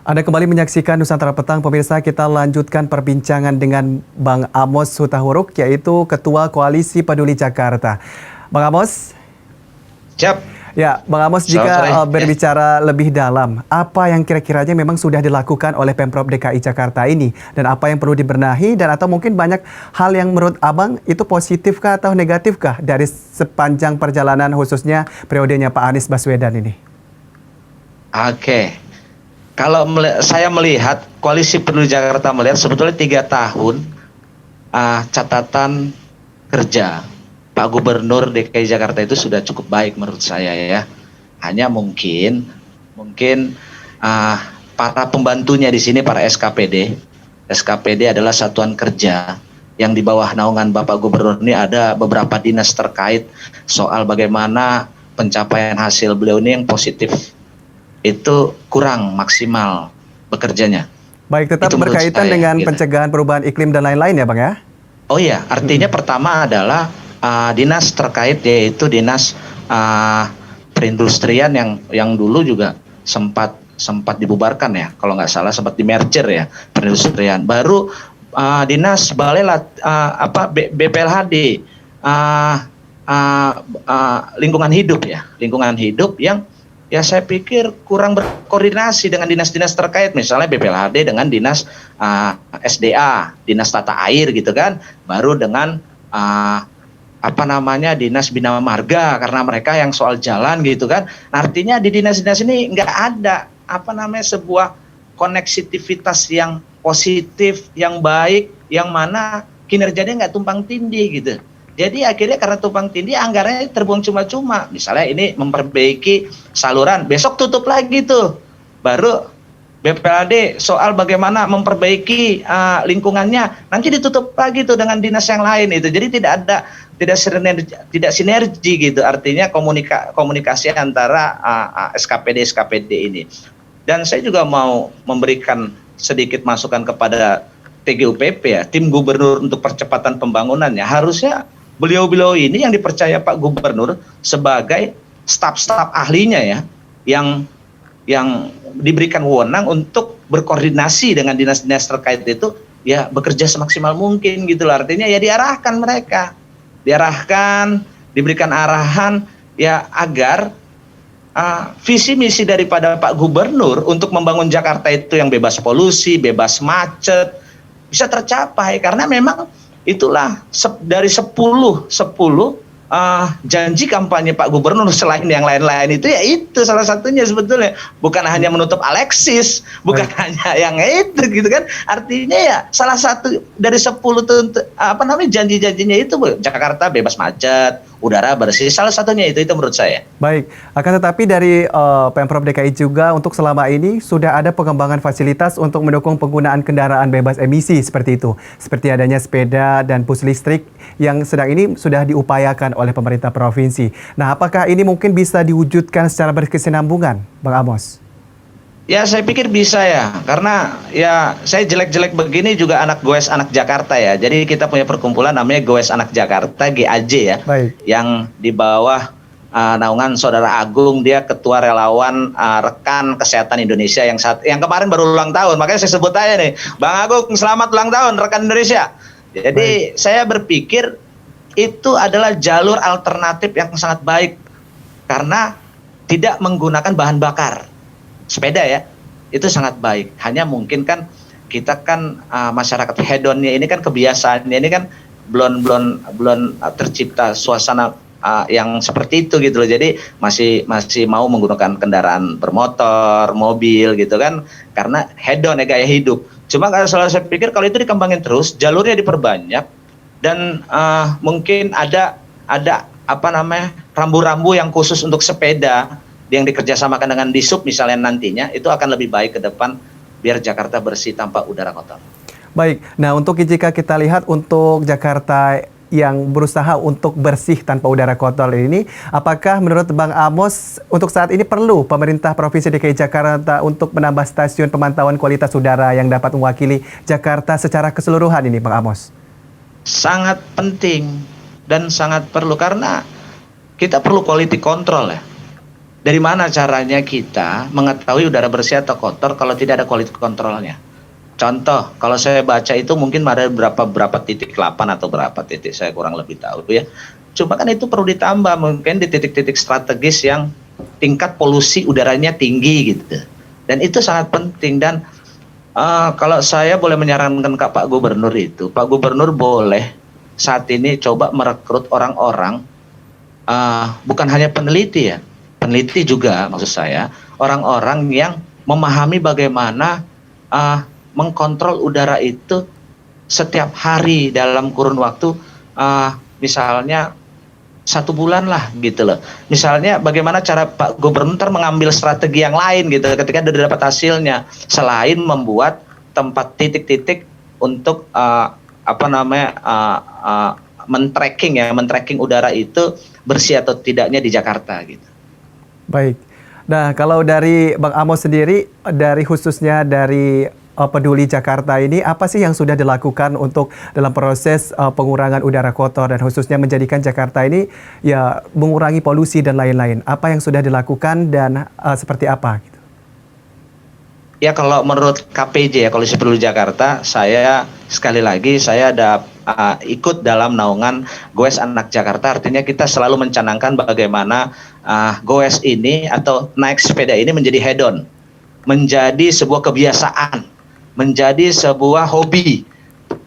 Anda kembali menyaksikan Nusantara Petang, pemirsa. Kita lanjutkan perbincangan dengan Bang Amos Hutahuruk, yaitu Ketua Koalisi Peduli Jakarta. Bang Amos? Siap. Ya, Bang Amos, Selamat jika sore. berbicara lebih dalam, apa yang kira-kiranya memang sudah dilakukan oleh Pemprov DKI Jakarta ini? Dan apa yang perlu dibenahi, dan atau mungkin banyak hal yang menurut Abang itu positifkah atau negatifkah dari sepanjang perjalanan khususnya periodenya Pak Anies Baswedan ini? Oke. Kalau saya melihat Koalisi Peduli Jakarta melihat sebetulnya 3 tahun catatan kerja Pak Gubernur DKI Jakarta itu sudah cukup baik menurut saya ya. Hanya mungkin para pembantunya di sini, para SKPD. SKPD adalah satuan kerja yang di bawah naungan Bapak Gubernur ini ada beberapa dinas terkait soal bagaimana pencapaian hasil beliau ini yang positif itu kurang maksimal bekerjanya. Baik, tetap Itu berkaitan saya, dengan gitu. pencegahan perubahan iklim dan lain-lain ya Bang ya? Oh iya, artinya pertama adalah dinas terkait, yaitu dinas perindustrian yang dulu juga sempat dibubarkan ya, kalau nggak salah sempat di merger ya, perindustrian. Baru dinas BPLHD, lingkungan hidup ya, lingkungan hidup yang ya saya pikir kurang berkoordinasi dengan dinas-dinas terkait, misalnya BPLHD dengan dinas SDA, dinas tata air gitu kan, baru dengan dinas bina marga, karena mereka yang soal jalan gitu kan. Artinya di dinas-dinas ini nggak ada sebuah koneksivitas yang positif, yang baik, yang mana kinerjanya nggak tumpang tindih gitu. Jadi akhirnya karena tumpang tindih anggarannya terbuang cuma-cuma. Misalnya ini memperbaiki saluran, besok tutup lagi tuh. Baru BPLD soal bagaimana memperbaiki lingkungannya, nanti ditutup lagi tuh dengan dinas yang lain itu. Jadi tidak sinergi gitu. Artinya komunikasi antara SKPD ini. Dan saya juga mau memberikan sedikit masukan kepada TGUPP ya, tim gubernur untuk percepatan pembangunannya. Harusnya beliau-beliau ini yang dipercaya Pak Gubernur sebagai staf-staf ahlinya ya, yang diberikan wewenang untuk berkoordinasi dengan dinas-dinas terkait itu ya, bekerja semaksimal mungkin gitu loh. Artinya ya diarahkan mereka, diberikan arahan ya, agar visi misi daripada Pak Gubernur untuk membangun Jakarta itu yang bebas polusi, bebas macet bisa tercapai. Karena memang itulah dari 10 janji kampanye Pak Gubernur, selain yang lain-lain itu ya itu salah satunya sebetulnya. Bukan hanya menutup Alexis, bukan hanya yang itu gitu kan. Artinya ya salah satu dari 10 janji-janjinya itu Jakarta bebas macet, udara bersih, salah satunya itu menurut saya. Baik, akan tetapi dari Pemprov DKI juga untuk selama ini sudah ada pengembangan fasilitas untuk mendukung penggunaan kendaraan bebas emisi seperti itu. Seperti adanya sepeda dan bus listrik yang sedang ini sudah diupayakan oleh pemerintah provinsi. Nah, apakah ini mungkin bisa diwujudkan secara berkesinambungan, Bang Amos? Ya saya pikir bisa ya, karena ya saya jelek-jelek begini juga anak Goes Anak Jakarta ya. Jadi kita punya perkumpulan namanya Goes Anak Jakarta, GAJ ya. Baik. Yang di bawah naungan Saudara Agung, dia ketua relawan Rekan Kesehatan Indonesia yang kemarin baru ulang tahun. Makanya saya sebut aja nih, Bang Agung selamat ulang tahun Rekan Indonesia. Jadi saya berpikir itu adalah jalur alternatif yang sangat baik karena tidak menggunakan bahan bakar. Sepeda ya, itu sangat baik. Hanya mungkin kan kita kan masyarakat hedonnya ini kan, kebiasaannya ini kan belum tercipta suasana yang seperti itu gitu loh. Jadi masih mau menggunakan kendaraan bermotor, mobil gitu kan, karena hedon ya, gaya hidup. Cuma kalau saya pikir kalau itu dikembangin terus, jalurnya diperbanyak, dan mungkin ada rambu-rambu yang khusus untuk sepeda yang dikerjasamakan dengan Disub misalnya, nantinya itu akan lebih baik ke depan biar Jakarta bersih tanpa udara kotor. Baik, nah untuk jika kita lihat untuk Jakarta yang berusaha untuk bersih tanpa udara kotor ini, apakah menurut Bang Amos untuk saat ini perlu pemerintah Provinsi DKI Jakarta untuk menambah stasiun pemantauan kualitas udara yang dapat mewakili Jakarta secara keseluruhan ini, Bang Amos? Sangat penting dan sangat perlu, karena kita perlu quality control ya. Dari mana caranya kita mengetahui udara bersih atau kotor kalau tidak ada quality controlnya? Contoh, kalau saya baca itu mungkin ada berapa titik 8 atau berapa titik, saya kurang lebih tahu ya. Cuma kan itu perlu ditambah mungkin di titik-titik strategis yang tingkat polusi udaranya tinggi gitu. Dan itu sangat penting. Dan kalau saya boleh menyarankan ke Pak Gubernur itu, Pak Gubernur boleh saat ini coba merekrut orang-orang, bukan hanya peneliti ya, peneliti juga maksud saya, orang-orang yang memahami bagaimana mengkontrol udara itu setiap hari dalam kurun waktu, misalnya 1 bulan lah gitu loh. Misalnya bagaimana cara Pak Gubernur mengambil strategi yang lain gitu ketika sudah dapat hasilnya, selain membuat tempat titik-titik untuk men-tracking udara itu bersih atau tidaknya di Jakarta gitu. Baik. Nah, kalau dari Bang Amos sendiri, dari khususnya dari Peduli Jakarta ini, apa sih yang sudah dilakukan untuk dalam proses pengurangan udara kotor dan khususnya menjadikan Jakarta ini ya mengurangi polusi dan lain-lain? Apa yang sudah dilakukan dan seperti apa? Gitu. Ya kalau menurut KPJ ya, Koalisi Peduli Jakarta, saya sekali lagi saya ada ikut dalam naungan Goes Anak Jakarta. Artinya kita selalu mencanangkan bagaimana goes ini atau naik sepeda ini menjadi hedon, menjadi sebuah kebiasaan, menjadi sebuah hobi.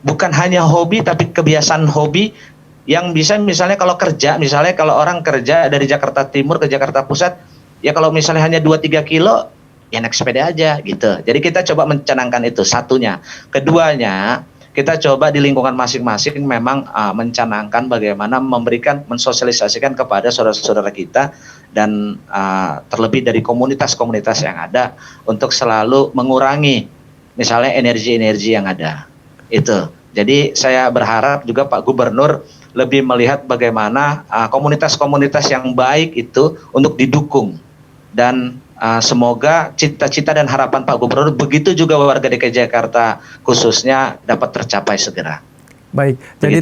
Bukan hanya hobi tapi kebiasaan hobi yang bisa misalnya kalau kerja, misalnya kalau orang kerja dari Jakarta Timur ke Jakarta Pusat, ya kalau misalnya hanya 2-3 kilo, ya naik sepeda aja gitu. Jadi kita coba mencanangkan itu satunya. Keduanya, kita coba di lingkungan masing-masing memang mencanangkan bagaimana mensosialisasikan kepada saudara-saudara kita dan terlebih dari komunitas-komunitas yang ada untuk selalu mengurangi misalnya energi-energi yang ada. Itu. Jadi saya berharap juga Pak Gubernur lebih melihat bagaimana komunitas-komunitas yang baik itu untuk didukung. Dan semoga cita-cita dan harapan Pak Gubernur begitu juga warga DKI Jakarta khususnya dapat tercapai segera. Baik, jadi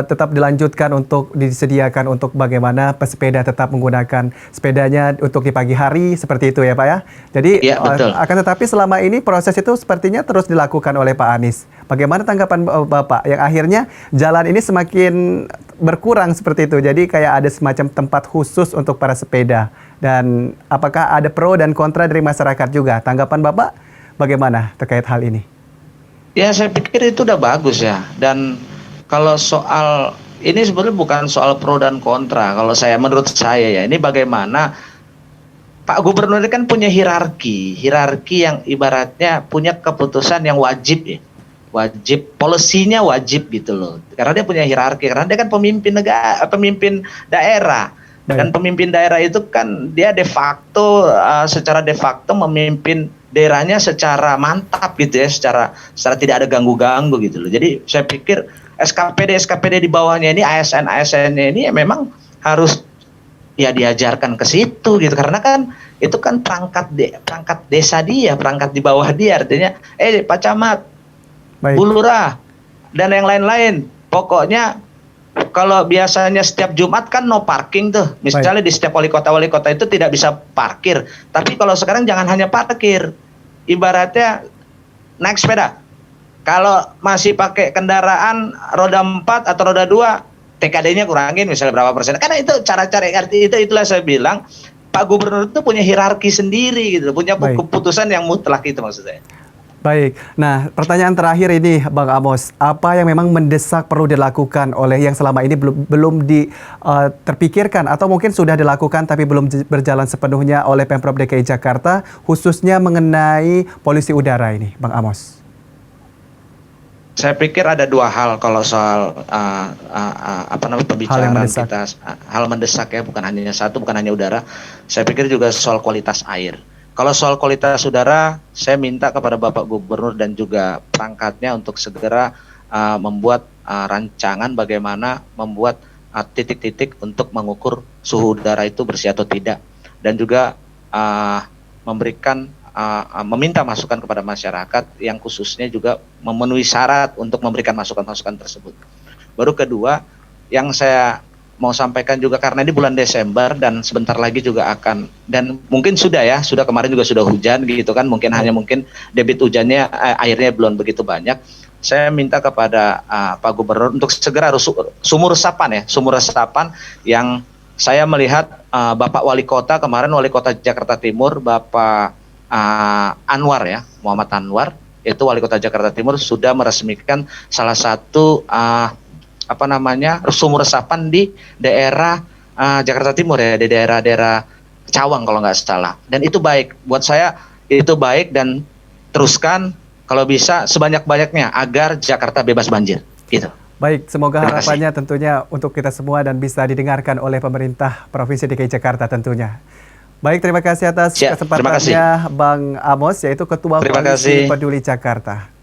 tetap dilanjutkan untuk disediakan untuk bagaimana pesepeda tetap menggunakan sepedanya untuk di pagi hari seperti itu ya Pak ya. Jadi ya, akan tetapi selama ini proses itu sepertinya terus dilakukan oleh Pak Anies. Bagaimana tanggapan Bapak yang akhirnya jalan ini semakin berkurang seperti itu. Jadi kayak ada semacam tempat khusus untuk para sepeda. Dan apakah ada pro dan kontra dari masyarakat juga? Tanggapan Bapak bagaimana terkait hal ini? Ya saya pikir itu udah bagus ya. Dan kalau soal ini sebenarnya bukan soal pro dan kontra. Kalau menurut saya ya, ini bagaimana Pak Gubernur ini kan punya hierarki yang ibaratnya punya keputusan yang wajib ya. Wajib, polisinya wajib gitu loh. Karena dia punya hierarki, karena dia kan pemimpin negara, pemimpin daerah. Dan pemimpin daerah itu kan dia secara de facto memimpin daerahnya secara mantap gitu ya, secara tidak ada ganggu-ganggu gitu loh. Jadi saya pikir SKPD di bawahnya ini, ASN-nya ini ya memang harus ya diajarkan ke situ gitu, karena kan itu kan perangkat desa dia, perangkat di bawah dia, artinya Pak Camat, Bu Lurah dan yang lain-lain. Pokoknya kalau biasanya setiap Jumat kan no parking tuh. Misalnya di setiap wali kota itu tidak bisa parkir. Tapi kalau sekarang jangan hanya parkir. Ibaratnya naik sepeda. Kalau masih pakai kendaraan roda 4 atau roda 2, TKD-nya kurangin misalnya berapa persen. Karena itu cara-cara itulah saya bilang Pak Gubernur itu punya hierarki sendiri gitu, punya keputusan yang mutlak itu maksud saya. Baik, nah pertanyaan terakhir ini Bang Amos, apa yang memang mendesak perlu dilakukan oleh yang selama ini belum terpikirkan atau mungkin sudah dilakukan tapi belum berjalan sepenuhnya oleh Pemprov DKI Jakarta khususnya mengenai polusi udara ini, Bang Amos? Saya pikir ada 2 hal kalau soal pembicaraan kita, hal mendesak ya, bukan hanya satu, bukan hanya udara. Saya pikir juga soal kualitas air. Kalau soal kualitas udara, saya minta kepada Bapak Gubernur dan juga perangkatnya untuk segera membuat rancangan bagaimana membuat titik-titik untuk mengukur suhu udara itu bersih atau tidak. Dan juga meminta masukan kepada masyarakat yang khususnya juga memenuhi syarat untuk memberikan masukan-masukan tersebut. Baru kedua, yang saya mau sampaikan juga karena ini bulan Desember dan sebentar lagi juga akan, dan mungkin sudah kemarin juga sudah hujan gitu kan, mungkin debit hujannya airnya belum begitu banyak. Saya minta kepada Pak Gubernur untuk segera sumur resapan yang saya melihat Bapak Wali Kota kemarin, Wali Kota Jakarta Timur, Bapak Muhammad Anwar, itu Wali Kota Jakarta Timur sudah meresmikan salah satu sumur resapan di daerah Jakarta Timur ya, di daerah Cawang kalau nggak salah. Dan itu baik, buat saya itu baik, dan teruskan kalau bisa sebanyak-banyaknya agar Jakarta bebas banjir. Gitu. Baik, semoga Terima kasih. harapannya tentunya untuk kita semua dan bisa didengarkan oleh pemerintah Provinsi DKI Jakarta tentunya. Baik, terima kasih atas Siap, terima kasih. kesempatannya Bang Amos, yaitu Ketua Terima Koalisi kasih. Peduli Jakarta.